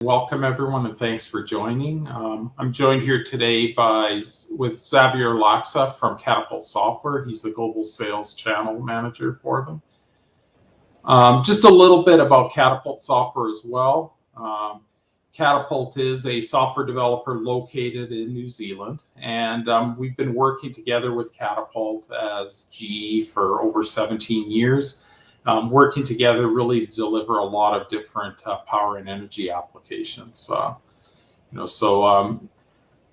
Welcome everyone, and thanks for joining. I'm joined here today with Xavier Laxa from Catapult Software. He's the global sales channel manager for them. Just a little bit about Catapult Software as well. Catapult is a software developer located in New Zealand, and we've been working together with Catapult as GE for over 17 years. Working together really to deliver a lot of different power and energy applications.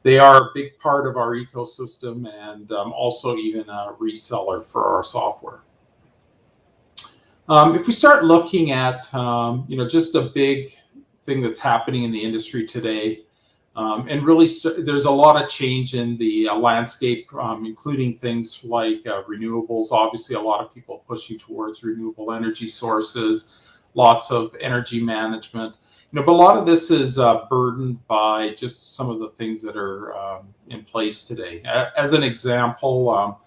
They are a big part of our ecosystem, and also even a reseller for our software. If we start looking at just a big thing that's happening in the industry today, and really there's a lot of change in the landscape, including things like renewables. Obviously, a lot of people pushing towards renewable energy sources, lots of energy management. But a lot of this is burdened by just some of the things that are in place today. As an example,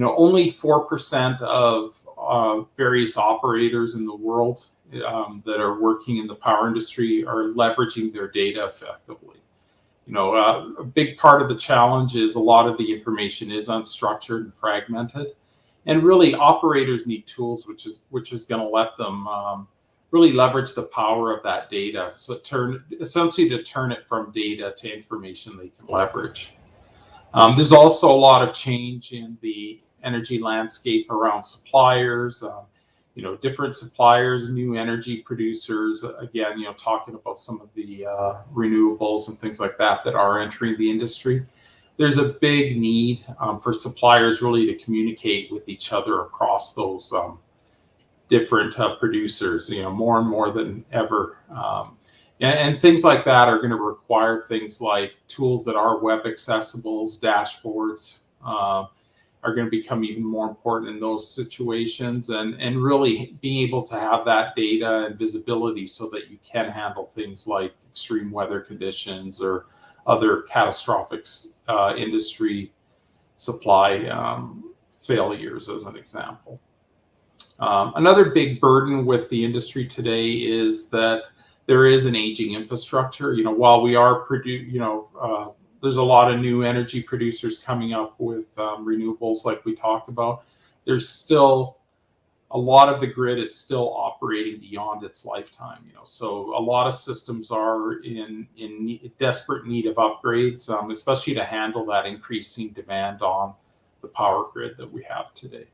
only 4% of various operators in the world that are working in the power industry are leveraging their data effectively. A big part of the challenge is a lot of the information is unstructured and fragmented, and really operators need tools which is going to let them really leverage the power of that data, so essentially to turn it from data to information they can leverage. There's also a lot of change in the energy landscape around suppliers. Different suppliers, new energy producers, again, talking about some of the renewables and things like that are entering the industry. There's a big need for suppliers really to communicate with each other across those different producers, more and more than ever. And things like that are going to require things like tools that are web accessible, dashboards, are going to become even more important in those situations, and really being able to have that data and visibility so that you can handle things like extreme weather conditions or other catastrophic industry supply failures, as an example. Another big burden with the industry today is that there is an aging infrastructure. While we are there's a lot of new energy producers coming up with renewables like we talked about. There's still a lot of the grid is still operating beyond its lifetime. So a lot of systems are in desperate need of upgrades, especially to handle that increasing demand on the power grid that we have today.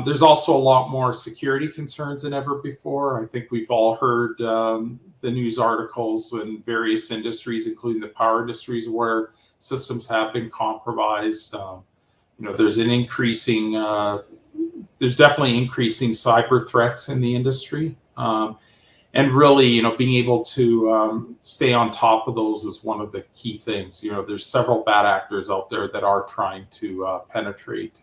There's also a lot more security concerns than ever before. I think we've all heard the news articles in various industries, including the power industries, where systems have been compromised. There's definitely increasing cyber threats in the industry. And really, being able to stay on top of those is one of the key things. There's several bad actors out there that are trying to penetrate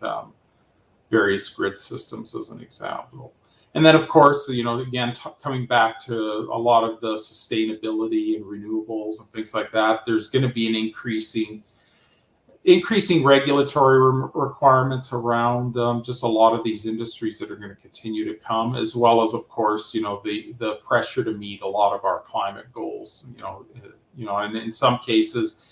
various grid systems, as an example. And then, of course, again, coming back to a lot of the sustainability and renewables and things like that, there's going to be an increasing regulatory requirements around just a lot of these industries that are going to continue to come, as well as, of course, the pressure to meet a lot of our climate goals, and in some cases,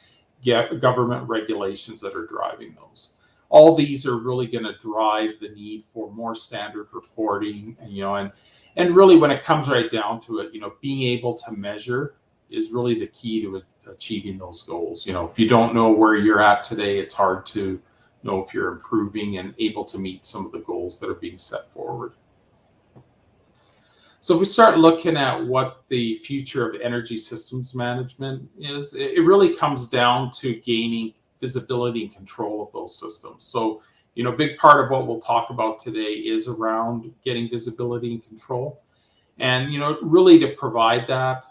government regulations that are driving those. All these are really going to drive the need for more standard reporting, and really when it comes right down to it, being able to measure is really the key to achieving those goals. If you don't know where you're at today, it's hard to know if you're improving and able to meet some of the goals that are being set forward. So if we start looking at what the future of energy systems management is, it really comes down to gaining visibility and control of those systems. So, a big part of what we'll talk about today is around getting visibility and control. And, really to provide that,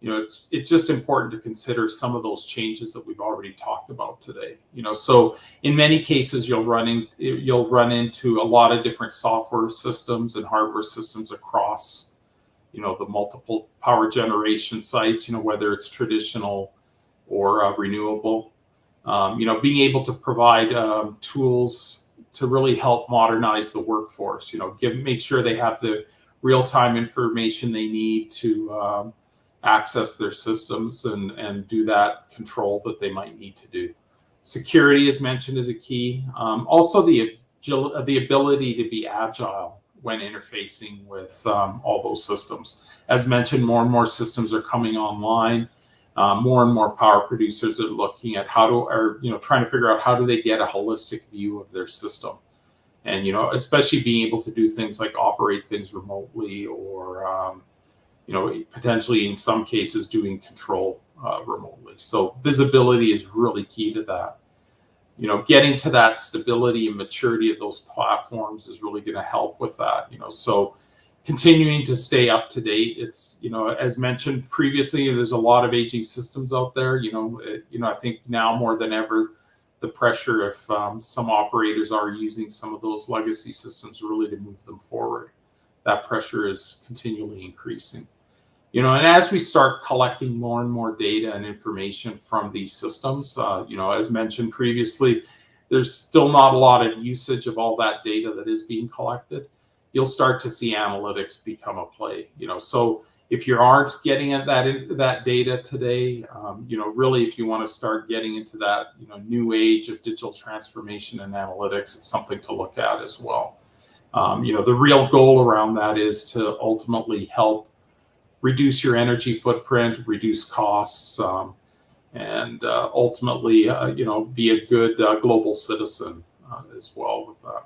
it's just important to consider some of those changes that we've already talked about today. So in many cases, you'll run into a lot of different software systems and hardware systems across, the multiple power generation sites, whether it's traditional or renewable. Being able to provide tools to really help modernize the workforce, make sure they have the real-time information they need to access their systems and do that control that they might need to do. Security, as mentioned, is a key. Also, the ability to be agile when interfacing with all those systems. As mentioned, more and more systems are coming online. More and more power producers are looking at trying to figure out how do they get a holistic view of their system. And, especially being able to do things like operate things remotely or, potentially in some cases doing control remotely. So visibility is really key to that. Getting to that stability and maturity of those platforms is really going to help with that. So continuing to stay up to date. It's, as mentioned previously, there's a lot of aging systems out there. I think now more than ever, the pressure if some operators are using some of those legacy systems really to move them forward. That pressure is continually increasing. And as we start collecting more and more data and information from these systems, as mentioned previously, there's still not a lot of usage of all that data that is being collected. You'll start to see analytics become a play. So if you aren't getting at that data today, really, if you want to start getting into that, new age of digital transformation and analytics, it's something to look at as well. The real goal around that is to ultimately help reduce your energy footprint, reduce costs, and ultimately, be a good global citizen as well with that.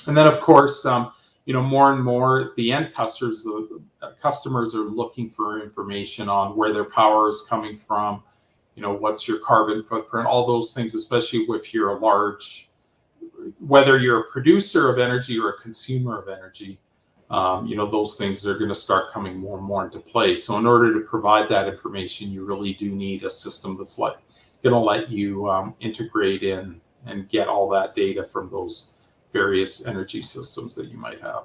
And then, of course, more and more the end customers are looking for information on where their power is coming from, what's your carbon footprint, all those things, especially if you're whether you're a producer of energy or a consumer of energy. Those things are going to start coming more and more into play. So in order to provide that information, you really do need a system that's going to let you integrate in and get all that data from those various energy systems that you might have.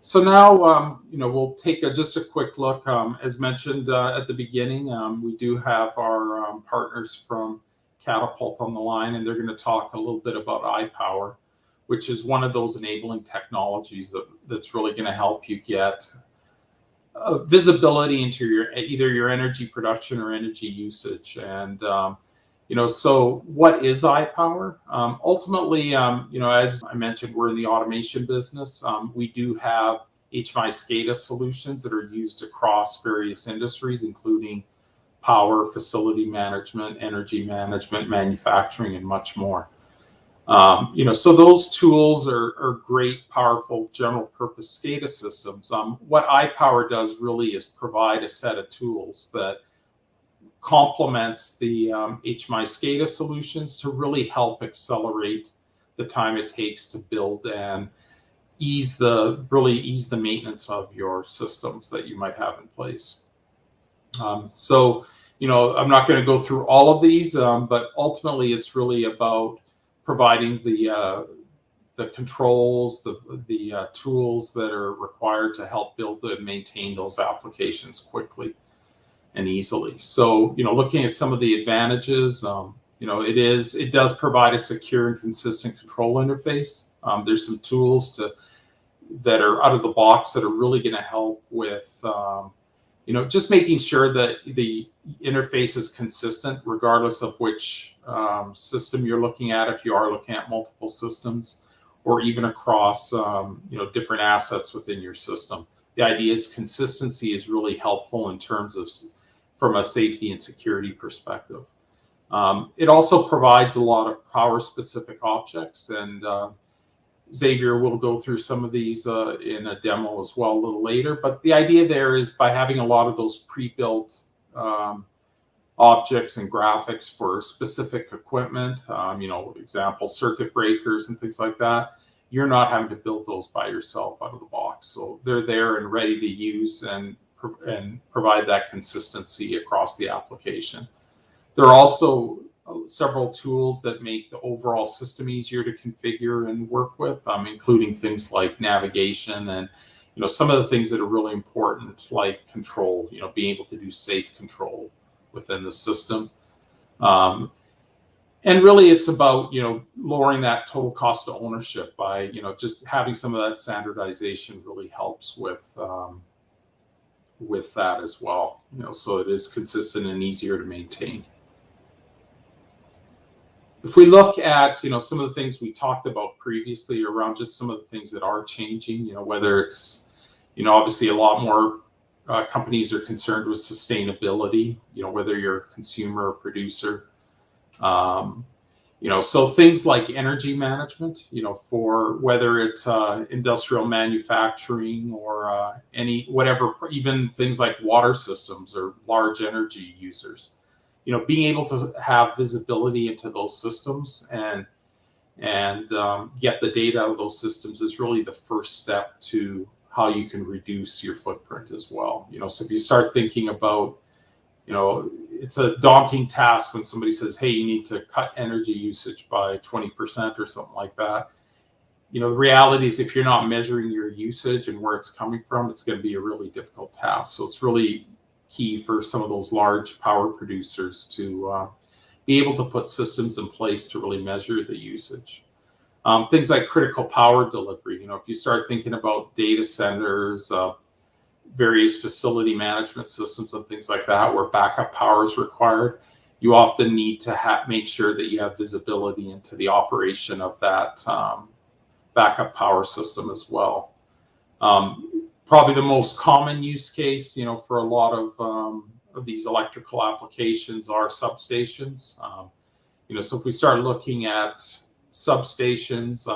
So now, we'll take just a quick look. As mentioned at the beginning, we do have our partners from Catapult on the line, and they're going to talk a little bit about iPower, which is one of those enabling technologies that's really going to help you get visibility into either your energy production or energy usage. And, so what is iPower? Ultimately, as I mentioned, we're in the automation business. We do have HMI SCADA solutions that are used across various industries, including power, facility management, energy management, manufacturing, and much more. So those tools are great, powerful, general purpose SCADA systems. What iPower does really is provide a set of tools that complements the HMI SCADA solutions to really help accelerate the time it takes to build and ease the maintenance of your systems that you might have in place. So, I'm not going to go through all of these, but ultimately it's really about providing the controls, the tools that are required to help build and maintain those applications quickly and easily. So, looking at some of the advantages, it does provide a secure and consistent control interface. There's some tools that are out of the box that are really going to help with, just making sure that the interface is consistent regardless of which system you're looking at, if you are looking at multiple systems or even across, different assets within your system. The idea is consistency is really helpful in terms of from a safety and security perspective. It also provides a lot of power-specific objects, and Xavier will go through some of these in a demo as well a little later. But the idea there is by having a lot of those pre-built objects and graphics for specific equipment, example, circuit breakers and things like that, you're not having to build those by yourself out of the box. So they're there and ready to use and provide that consistency across the application. There are also several tools that make the overall system easier to configure and work with, including things like navigation and some of the things that are really important, like control, being able to do safe control within the system. And And really, it's about, lowering that total cost of ownership by, just having some of that standardization really helps with that as well. So it is consistent and easier to maintain. If we look at, some of the things we talked about previously around just some of the things that are changing, whether it's, obviously a lot more companies are concerned with sustainability, whether you're a consumer or producer. So things like energy management, for whether it's industrial manufacturing or whatever, even things like water systems or large energy users, being able to have visibility into those systems and get the data out of those systems is really the first step to how you can reduce your footprint as well. So if you start thinking about, it's a daunting task when somebody says, hey, you need to cut energy usage by 20% or something like that. The reality is if you're not measuring your usage and where it's coming from, it's going to be a really difficult task. So it's really key for some of those large power producers to be able to put systems in place to really measure the usage. Things like critical power delivery. If you start thinking about data centers, various facility management systems and things like that, where backup power is required, you often need to make sure that you have visibility into the operation of that backup power system as well. Probably the most common use case, for a lot of these electrical applications are substations. So if we start looking at substations,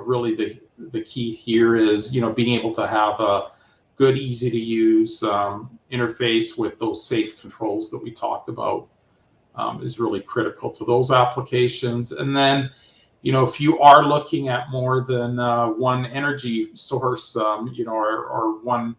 really the key here is, being able to have a good, easy to use interface with those safe controls that we talked about is really critical to those applications. And then, if you are looking at more than one energy source, or one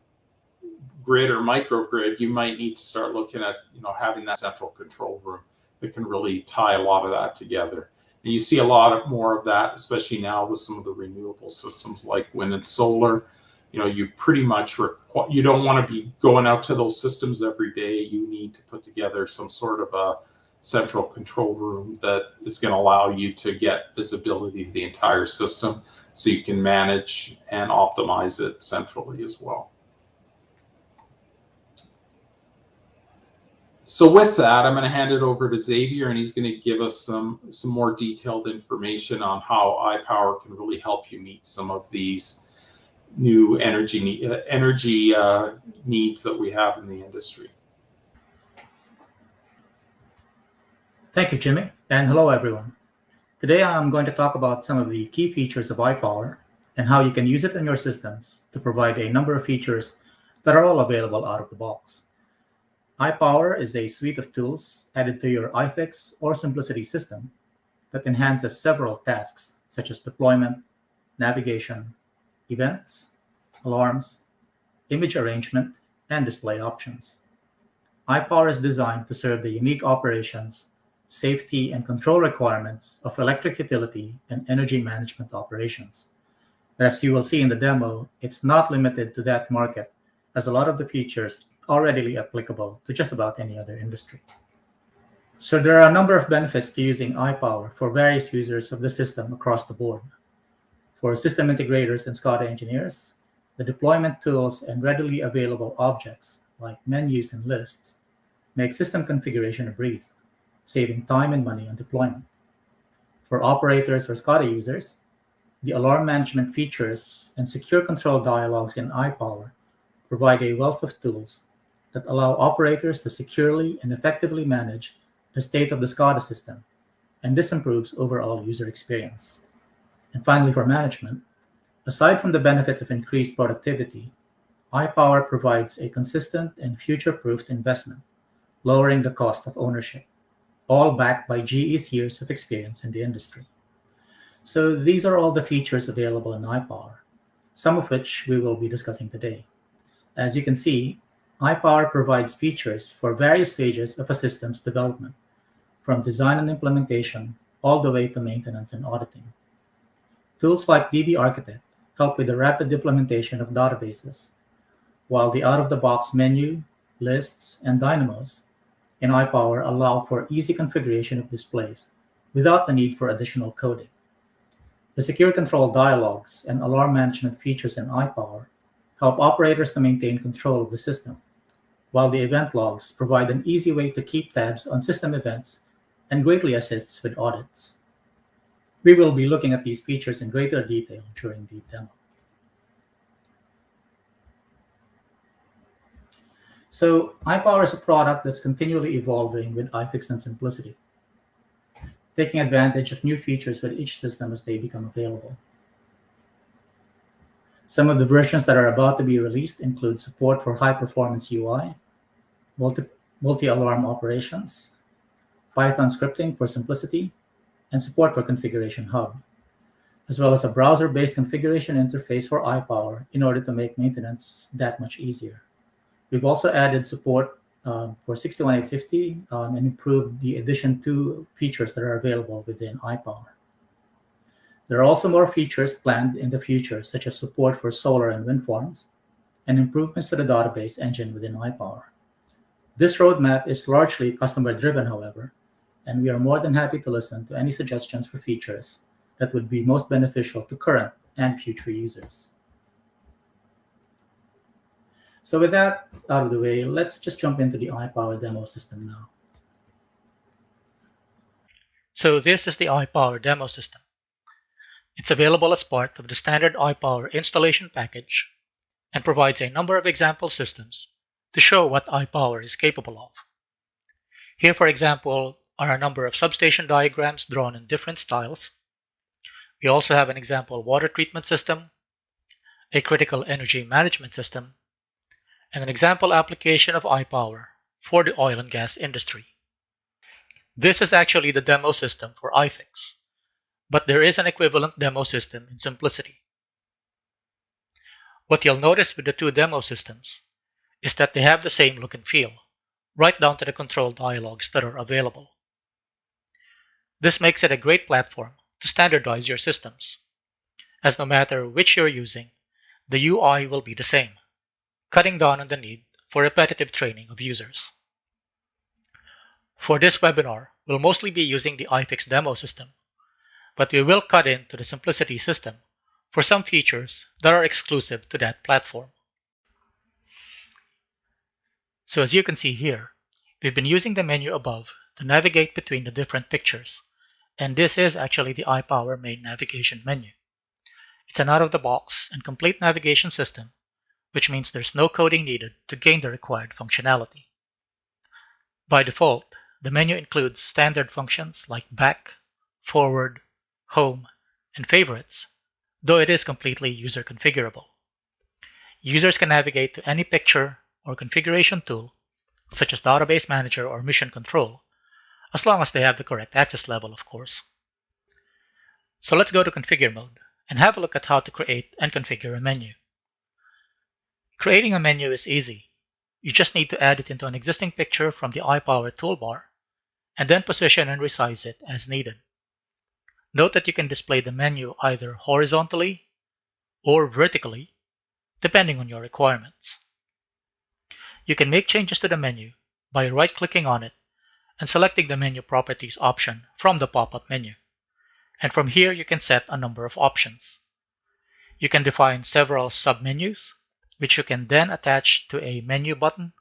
grid or microgrid, you might need to start looking at, having that central control room that can really tie a lot of that together. And you see a lot more of that, especially now with some of the renewable systems like wind and solar. You pretty much you don't want to be going out to those systems every day. You need to put together some sort of a central control room that is going to allow you to get visibility of the entire system so you can manage and optimize it centrally as well. So with that, I'm going to hand it over to Xavier, and he's going to give us some more detailed information on how iPower can really help you meet some of these new energy needs that we have in the industry. Thank you, Jimmy, and hello, everyone. Today, I'm going to talk about some of the key features of iPower and how you can use it in your systems to provide a number of features that are all available out of the box. iPower is a suite of tools added to your iFIX or CIMPLICITY system that enhances several tasks such as deployment, navigation, events, alarms, image arrangement, and display options. iPower is designed to serve the unique operations, safety, and control requirements of electric utility and energy management operations. But as you will see in the demo, it's not limited to that market, as a lot of the features are readily applicable to just about any other industry. So there are a number of benefits to using iPower for various users of the system across the board. For system integrators and SCADA engineers, the deployment tools and readily available objects like menus and lists make system configuration a breeze, saving time and money on deployment. For operators or SCADA users, the alarm management features and secure control dialogs in iPower provide a wealth of tools that allow operators to securely and effectively manage the state of the SCADA system, and this improves overall user experience. And finally, for management, aside from the benefit of increased productivity, iPower provides a consistent and future-proofed investment, lowering the cost of ownership, all backed by GE's years of experience in the industry. So these are all the features available in iPower, some of which we will be discussing today. As you can see, iPower provides features for various stages of a system's development, from design and implementation all the way to maintenance and auditing. Tools like DB Architect help with the rapid implementation of databases, while the out-of-the-box menu, lists, and dynamos in iPower allow for easy configuration of displays without the need for additional coding. The secure control dialogs and alarm management features in iPower help operators to maintain control of the system, while the event logs provide an easy way to keep tabs on system events and greatly assists with audits. We will be looking at these features in greater detail during the demo. So iPower is a product that's continually evolving with iFIX and Simplicity, taking advantage of new features with each system as they become available. Some of the versions that are about to be released include support for high-performance UI, multi-alarm operations, Python scripting for simplicity, and support for Configuration Hub, as well as a browser-based configuration interface for iPower in order to make maintenance that much easier. We've also added support for 61850 and improved the Edition 2 features that are available within iPower. There are also more features planned in the future, such as support for solar and wind farms, and improvements to the database engine within iPower. This roadmap is largely customer-driven, however, and we are more than happy to listen to any suggestions for features that would be most beneficial to current and future users. So with that out of the way, let's just jump into the iPower demo system now. So this is the iPower demo system. It's available as part of the standard iPower installation package and provides a number of example systems to show what iPower is capable of. Here, for example, are a number of substation diagrams drawn in different styles. We also have an example water treatment system, a critical energy management system, and an example application of iPower for the oil and gas industry. This is actually the demo system for iFIX, but there is an equivalent demo system in Simplicity. What you'll notice with the two demo systems is that they have the same look and feel, right down to the control dialogs that are available. This makes it a great platform to standardize your systems, as no matter which you're using, the UI will be the same, cutting down on the need for repetitive training of users. For this webinar, we'll mostly be using the iFIX demo system, but we will cut into the Simplicity system for some features that are exclusive to that platform. So as you can see here, we've been using the menu above to navigate between the different pictures, and this is actually the iPower main navigation menu. It's an out-of-the-box and complete navigation system, which means there's no coding needed to gain the required functionality. By default, the menu includes standard functions like back, forward, home, and favorites, though it is completely user configurable. Users can navigate to any picture or configuration tool, such as Database Manager or Mission Control, as long as they have the correct access level, of course. So let's go to Configure mode and have a look at how to create and configure a menu. Creating a menu is easy. You just need to add it into an existing picture from the iPower toolbar, and then position and resize it as needed. Note that you can display the menu either horizontally or vertically, depending on your requirements. You can make changes to the menu by right-clicking on it and selecting the Menu Properties option from the pop-up menu. And from here, you can set a number of options. You can define several submenus, which you can then attach to a menu button,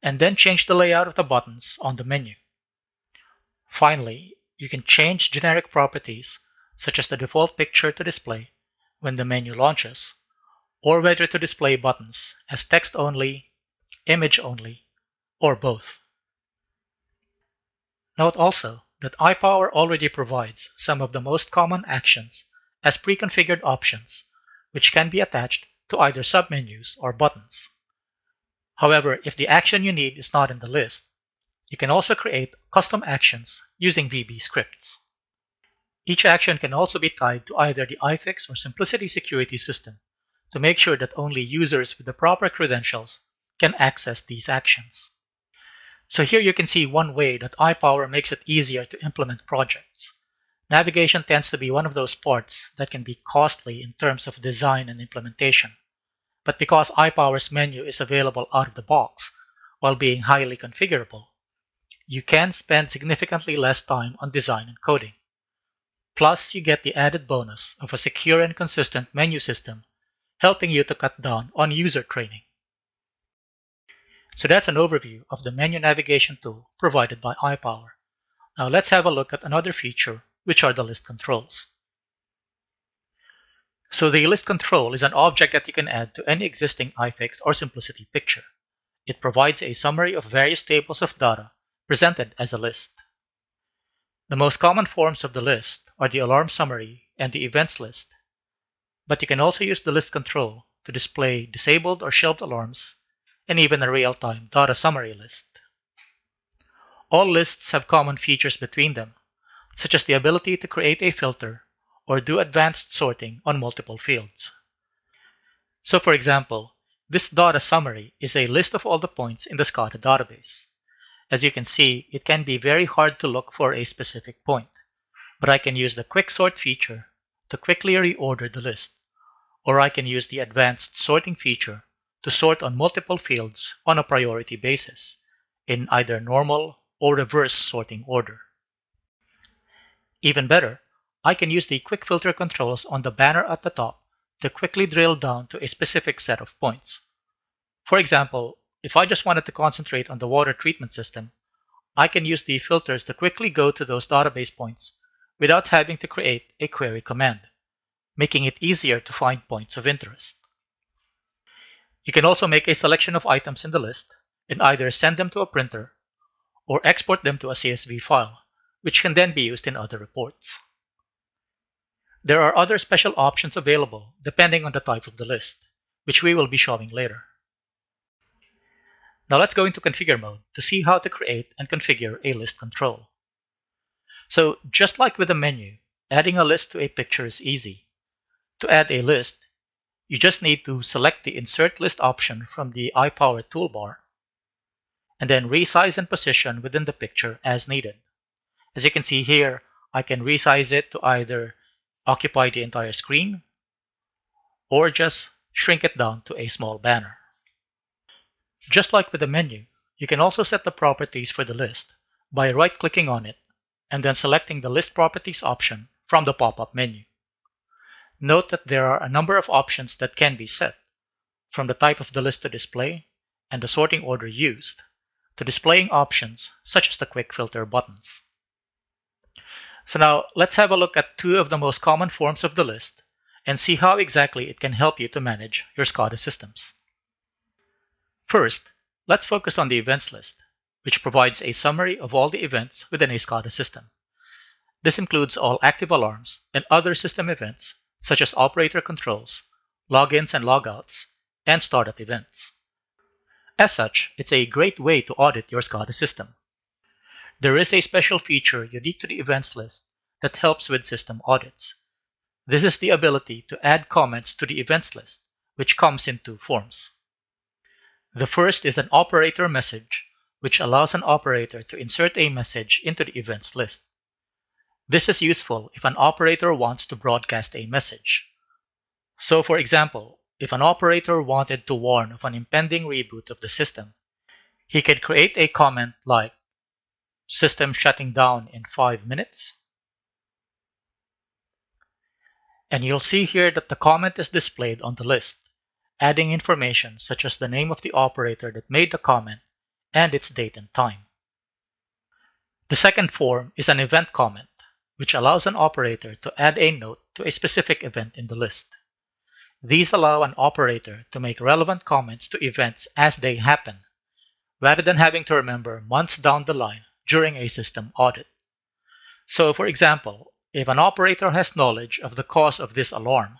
and then change the layout of the buttons on the menu. Finally, you can change generic properties, such as the default picture to display when the menu launches, or whether to display buttons as text only, image only, or both. Note also that iPower already provides some of the most common actions as pre-configured options, which can be attached to either submenus or buttons. However, if the action you need is not in the list, you can also create custom actions using VB scripts. Each action can also be tied to either the iFIX or Simplicity security system to make sure that only users with the proper credentials can access these actions. So here you can see one way that iPower makes it easier to implement projects. Navigation tends to be one of those parts that can be costly in terms of design and implementation. But because iPower's menu is available out of the box while being highly configurable, you can spend significantly less time on design and coding. Plus, you get the added bonus of a secure and consistent menu system, helping you to cut down on user training. So that's an overview of the menu navigation tool provided by iPower. Now let's have a look at another feature, which are the list controls. So the list control is an object that you can add to any existing iFIX or CIMPLICITY picture. It provides a summary of various tables of data presented as a list. The most common forms of the list are the alarm summary and the events list, but you can also use the list control to display disabled or shelved alarms and even a real-time data summary list. All lists have common features between them, such as the ability to create a filter or do advanced sorting on multiple fields. So for example, this data summary is a list of all the points in the SCADA database. As you can see, it can be very hard to look for a specific point, but I can use the quick sort feature to quickly reorder the list, or I can use the advanced sorting feature to sort on multiple fields on a priority basis in either normal or reverse sorting order. Even better, I can use the quick filter controls on the banner at the top to quickly drill down to a specific set of points. For example, if I just wanted to concentrate on the water treatment system, I can use the filters to quickly go to those database points without having to create a query command, making it easier to find points of interest. You can also make a selection of items in the list and either send them to a printer or export them to a CSV file, which can then be used in other reports. There are other special options available depending on the type of the list, which we will be showing later. Now let's go into configure mode to see how to create and configure a list control. So just like with a menu, adding a list to a picture is easy. To add a list, you just need to select the Insert List option from the iPower toolbar, and then resize and position within the picture as needed. As you can see here, I can resize it to either occupy the entire screen or just shrink it down to a small banner. Just like with the menu, you can also set the properties for the list by right-clicking on it and then selecting the List Properties option from the pop-up menu. Note that there are a number of options that can be set, from the type of the list to display and the sorting order used, to displaying options such as the quick filter buttons. So now let's have a look at two of the most common forms of the list and see how exactly it can help you to manage your SCADA systems. First, let's focus on the events list, which provides a summary of all the events within a SCADA system. This includes all active alarms and other system events such as operator controls, logins and logouts, and startup events. As such, it's a great way to audit your SCADA system. There is a special feature unique to the events list that helps with system audits. This is the ability to add comments to the events list, which comes in two forms. The first is an operator message, which allows an operator to insert a message into the events list. This is useful if an operator wants to broadcast a message. So for example, if an operator wanted to warn of an impending reboot of the system, he could create a comment like, "System shutting down in 5 minutes." And you'll see here that the comment is displayed on the list, adding information such as the name of the operator that made the comment and its date and time. The second form is an event comment, which allows an operator to add a note to a specific event in the list. These allow an operator to make relevant comments to events as they happen, rather than having to remember months down the line during a system audit. So for example, if an operator has knowledge of the cause of this alarm,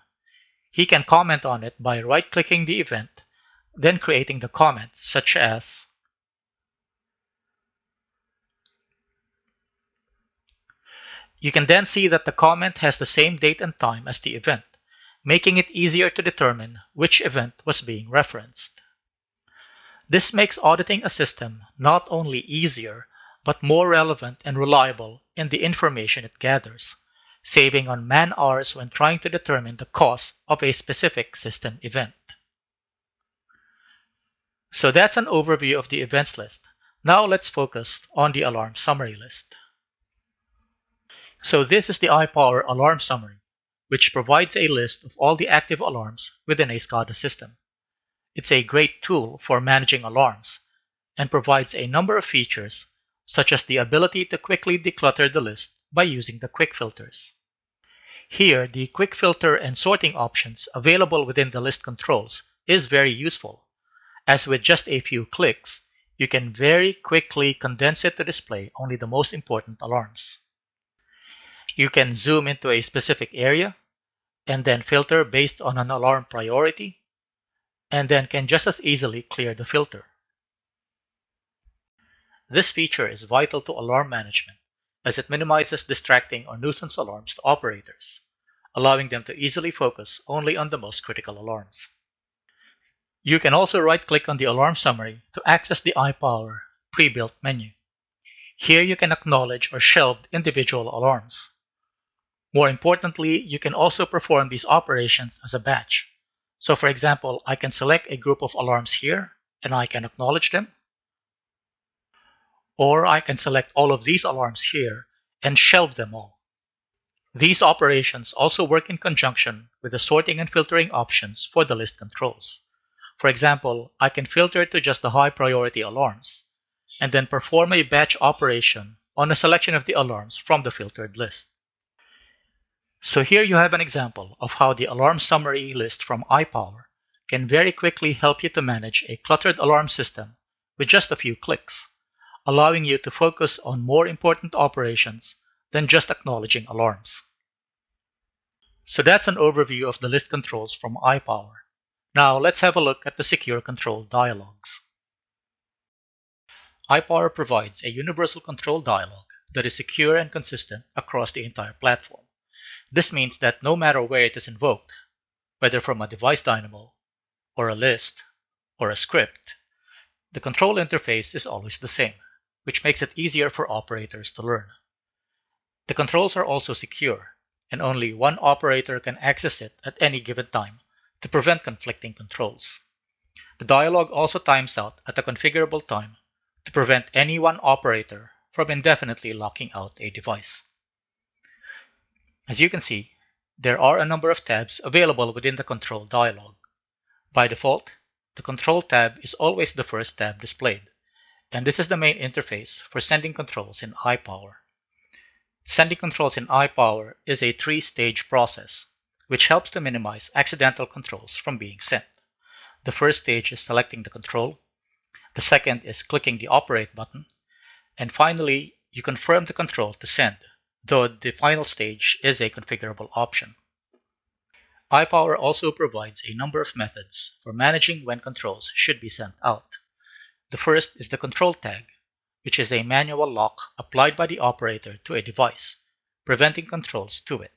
he can comment on it by right-clicking the event, then creating the comment such as, you can then see that the comment has the same date and time as the event, making it easier to determine which event was being referenced. This makes auditing a system not only easier, but more relevant and reliable in the information it gathers, saving on man-hours when trying to determine the cause of a specific system event. So that's an overview of the events list. Now let's focus on the alarm summary list. So this is the iPower alarm summary, which provides a list of all the active alarms within a SCADA system. It's a great tool for managing alarms and provides a number of features, such as the ability to quickly declutter the list by using the quick filters. Here, the quick filter and sorting options available within the list controls is very useful, as with just a few clicks, you can very quickly condense it to display only the most important alarms. You can zoom into a specific area and then filter based on an alarm priority, and then can just as easily clear the filter. This feature is vital to alarm management as it minimizes distracting or nuisance alarms to operators, allowing them to easily focus only on the most critical alarms. You can also right-click on the alarm summary to access the iPower pre-built menu. Here you can acknowledge or shelve individual alarms. More importantly, you can also perform these operations as a batch. So for example, I can select a group of alarms here and I can acknowledge them. Or I can select all of these alarms here and shelve them all. These operations also work in conjunction with the sorting and filtering options for the list controls. For example, I can filter to just the high priority alarms, and then perform a batch operation on a selection of the alarms from the filtered list. So here you have an example of how the alarm summary list from iPower can very quickly help you to manage a cluttered alarm system with just a few clicks, allowing you to focus on more important operations than just acknowledging alarms. So that's an overview of the list controls from iPower. Now let's have a look at the secure control dialogs. iPower provides a universal control dialog that is secure and consistent across the entire platform. This means that no matter where it is invoked, whether from a device dynamo, or a list, or a script, the control interface is always the same, which makes it easier for operators to learn. The controls are also secure, and only one operator can access it at any given time to prevent conflicting controls. The dialog also times out at a configurable time to prevent any one operator from indefinitely locking out a device. As you can see, there are a number of tabs available within the control dialog. By default, the control tab is always the first tab displayed, and this is the main interface for sending controls in iPower. Sending controls in iPower is a three-stage process, which helps to minimize accidental controls from being sent. The first stage is selecting the control, the second is clicking the operate button, and finally, you confirm the control to send, though the final stage is a configurable option. iPower also provides a number of methods for managing when controls should be sent out. The first is the control tag, which is a manual lock applied by the operator to a device, preventing controls to it.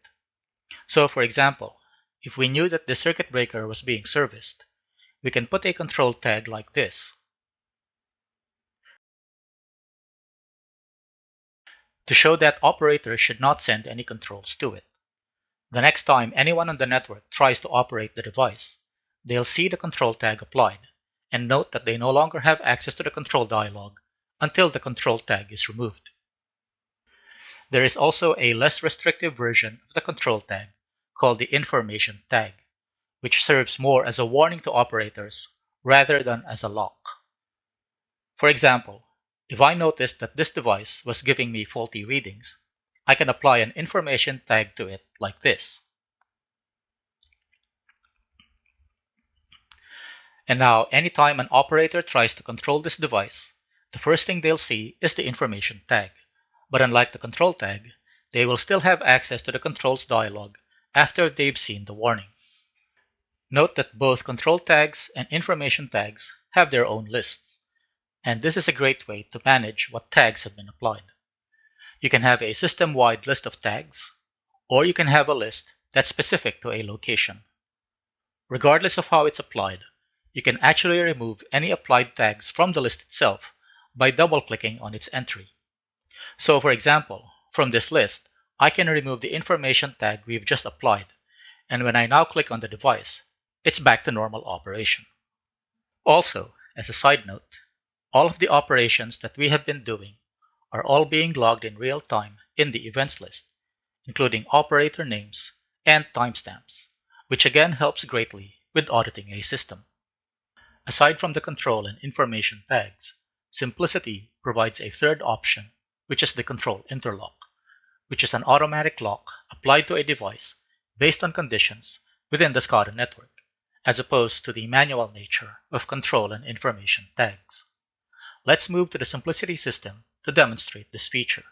So for example, if we knew that the circuit breaker was being serviced, we can put a control tag like this to show that operators should not send any controls to it. The next time anyone on the network tries to operate the device, they'll see the control tag applied and note that they no longer have access to the control dialog until the control tag is removed. There is also a less restrictive version of the control tag called the information tag, which serves more as a warning to operators rather than as a lock. For example, if I noticed that this device was giving me faulty readings, I can apply an information tag to it like this. And now, anytime an operator tries to control this device, the first thing they'll see is the information tag. But unlike the control tag, they will still have access to the controls dialog after they've seen the warning. Note that both control tags and information tags have their own lists, and this is a great way to manage what tags have been applied. You can have a system-wide list of tags, or you can have a list that's specific to a location. Regardless of how it's applied, you can actually remove any applied tags from the list itself by double-clicking on its entry. So for example, from this list, I can remove the information tag we've just applied, and when I now click on the device, it's back to normal operation. Also, as a side note, All of the operations that we have been doing are all being logged in real time in the events list, including operator names and timestamps, which again helps greatly with auditing a system. Aside from the control and information tags, Simplicity provides a third option, which is the control interlock, which is an automatic lock applied to a device based on conditions within the SCADA network, as opposed to the manual nature of control and information tags. Let's move to the Simplicity system to demonstrate this feature.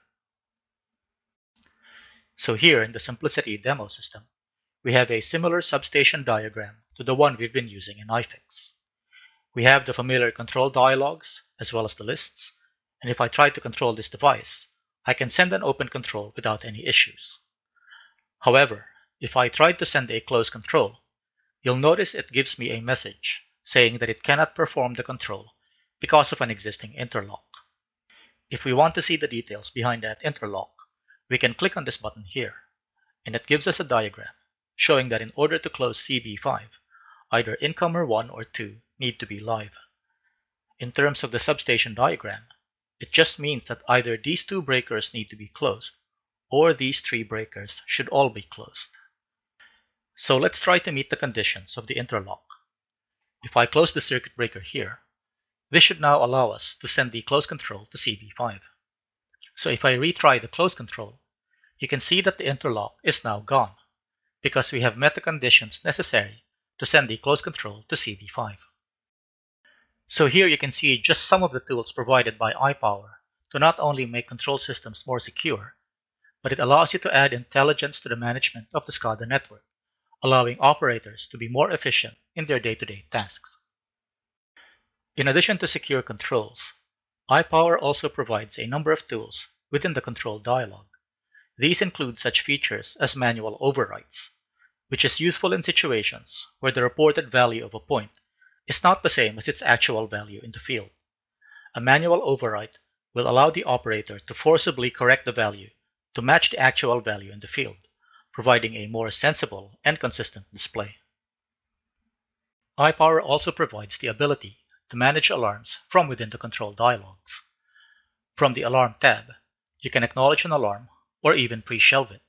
So here in the Simplicity demo system, we have a similar substation diagram to the one we've been using in iFIX. We have the familiar control dialogs as well as the lists, and if I try to control this device, I can send an open control without any issues. However, if I try to send a close control, you'll notice it gives me a message saying that it cannot perform the control because of an existing interlock. If we want to see the details behind that interlock, we can click on this button here, and it gives us a diagram showing that in order to close CB5, either incomer 1 or 2 need to be live. In terms of the substation diagram, it just means that either these 2 breakers need to be closed, or these 3 breakers should all be closed. So let's try to meet the conditions of the interlock. If I close the circuit breaker here, this should now allow us to send the close control to CB5. So if I retry the close control, you can see that the interlock is now gone, because we have met the conditions necessary to send the close control to CB5. So here you can see just some of the tools provided by iPower to not only make control systems more secure, but it allows you to add intelligence to the management of the SCADA network, allowing operators to be more efficient in their day-to-day tasks. In addition to secure controls, iPower also provides a number of tools within the control dialog. These include such features as manual overwrites, which is useful in situations where the reported value of a point is not the same as its actual value in the field. A manual overwrite will allow the operator to forcibly correct the value to match the actual value in the field, providing a more sensible and consistent display. iPower also provides the ability to manage alarms from within the control dialogs. From the Alarm tab, you can acknowledge an alarm or even pre-shelve it.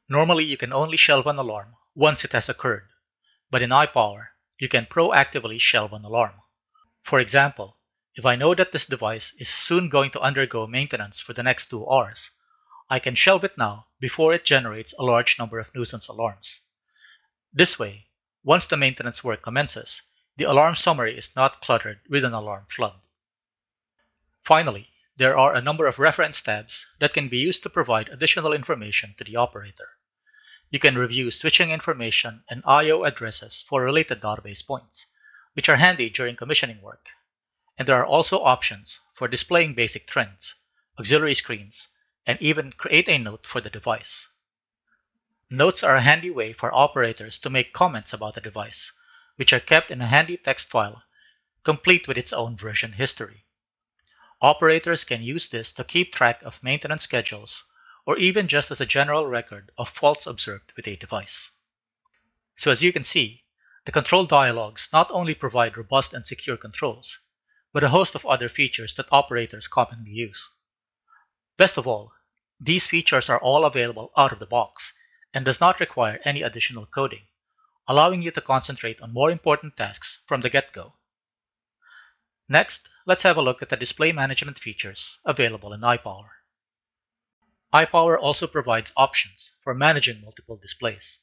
Normally, you can only shelve an alarm once it has occurred, but in iPower, you can proactively shelve an alarm. For example, if I know that this device is soon going to undergo maintenance for the next 2 hours, I can shelve it now before it generates a large number of nuisance alarms. This way, once the maintenance work commences, the alarm summary is not cluttered with an alarm flood. Finally, there are a number of reference tabs that can be used to provide additional information to the operator. You can review switching information and I/O addresses for related database points, which are handy during commissioning work. And there are also options for displaying basic trends, auxiliary screens, and even create a note for the device. Notes are a handy way for operators to make comments about the device, which are kept in a handy text file, complete with its own version history. Operators can use this to keep track of maintenance schedules, or even just as a general record of faults observed with a device. So as you can see, the control dialogs not only provide robust and secure controls, but a host of other features that operators commonly use. Best of all, these features are all available out of the box and does not require any additional coding, allowing you to concentrate on more important tasks from the get-go. Next, let's have a look at the display management features available in iPower. iPower also provides options for managing multiple displays.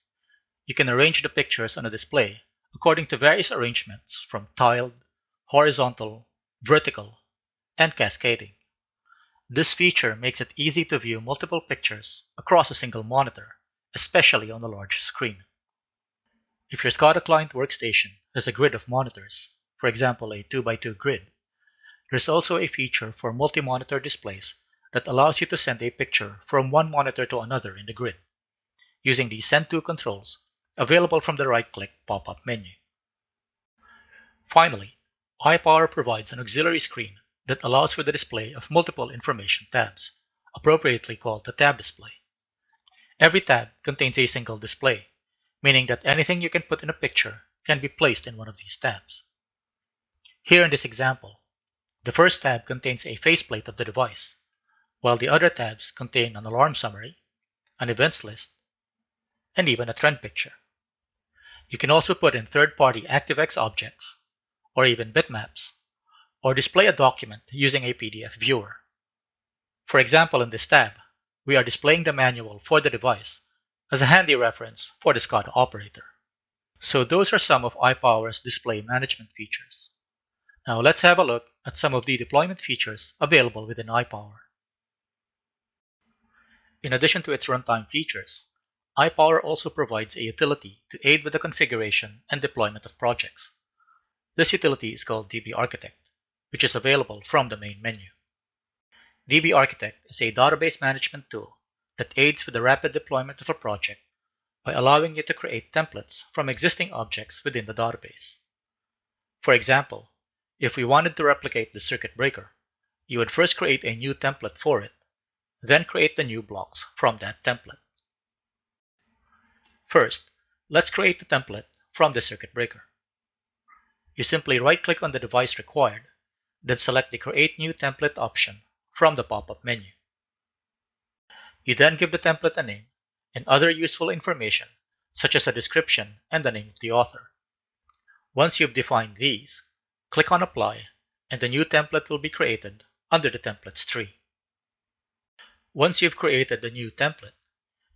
You can arrange the pictures on a display according to various arrangements from tiled, horizontal, vertical, and cascading. This feature makes it easy to view multiple pictures across a single monitor, especially on a large screen. If your SCADA client workstation has a grid of monitors, for example a 2x2 grid, there's also a feature for multi-monitor displays that allows you to send a picture from one monitor to another in the grid, using the Send To controls available from the right-click pop-up menu. Finally, iPower provides an auxiliary screen that allows for the display of multiple information tabs, appropriately called the tab display. Every tab contains a single display, meaning that anything you can put in a picture can be placed in one of these tabs. Here in this example, The first tab contains a faceplate of the device, while the other tabs contain an alarm summary, an events list, and even a trend picture. You can also put in third-party ActiveX objects, or even bitmaps, or display a document using a PDF viewer. For example, in this tab, we are displaying the manual for the device as a handy reference for the SCADA operator. So those are some of iPower's display management features. Now let's have a look at some of the deployment features available within iPower. In addition to its runtime features, iPower also provides a utility to aid with the configuration and deployment of projects. This utility is called DB Architect, which is available from the main menu. DB Architect is a database management tool that aids with the rapid deployment of a project by allowing you to create templates from existing objects within the database. For example, if we wanted to replicate the circuit breaker, you would first create a new template for it, then create the new blocks from that template. First, let's create the template from the circuit breaker. You simply right-click on the device required, then select the Create New Template option from the pop-up menu. You then give the template a name and other useful information, such as a description and the name of the author. Once you've defined these, click on Apply, and the new template will be created under the Templates tree. Once you've created the new template,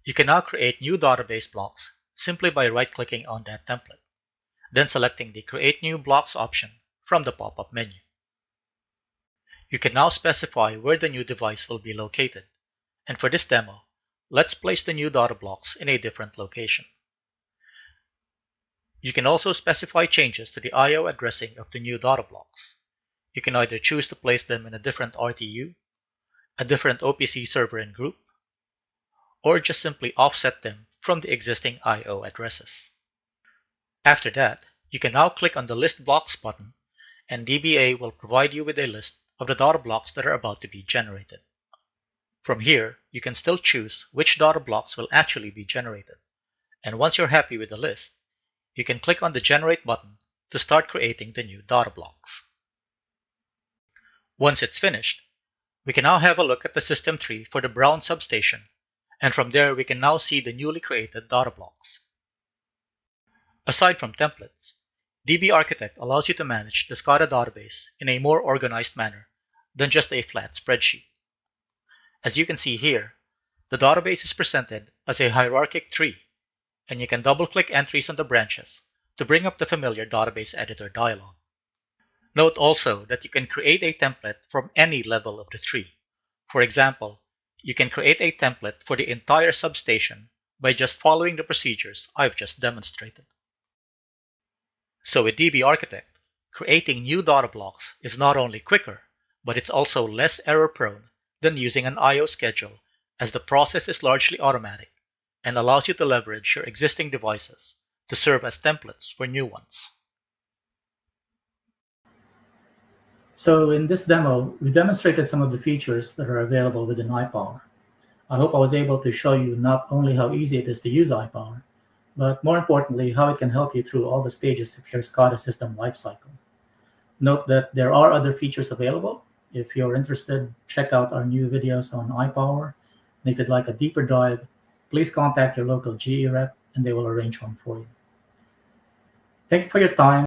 you can now create new database blocks simply by right-clicking on that template, then selecting the Create New Blocks option from the pop-up menu. You can now specify where the new device will be located, and for this demo, let's place the new data blocks in a different location. You can also specify changes to the I/O addressing of the new data blocks. You can either choose to place them in a different RTU, a different OPC server and group, or just simply offset them from the existing I/O addresses. After that, you can now click on the List Blocks button, and DBA will provide you with a list of the data blocks that are about to be generated. From here, you can still choose which data blocks will actually be generated, and once you're happy with the list, you can click on the Generate button to start creating the new data blocks. Once it's finished, we can now have a look at the system tree for the Brown substation, and from there we can now see the newly created data blocks. Aside from templates, DB Architect allows you to manage the SCADA database in a more organized manner than just a flat spreadsheet. As you can see here, the database is presented as a hierarchic tree, and you can double-click entries on the branches to bring up the familiar database editor dialog. Note also that you can create a template from any level of the tree. For example, you can create a template for the entire substation by just following the procedures I've just demonstrated. So with DB Architect, creating new data blocks is not only quicker, but it's also less error-prone than using an I/O schedule, as the process is largely automatic and allows you to leverage your existing devices to serve as templates for new ones. So in this demo, we demonstrated some of the features that are available within iPower. I hope I was able to show you not only how easy it is to use iPower, but more importantly, how it can help you through all the stages of your SCADA system lifecycle. Note that there are other features available. If you're interested, check out our new videos on iPower. And if you'd like a deeper dive, please contact your local GE rep and they will arrange one for you. Thank you for your time.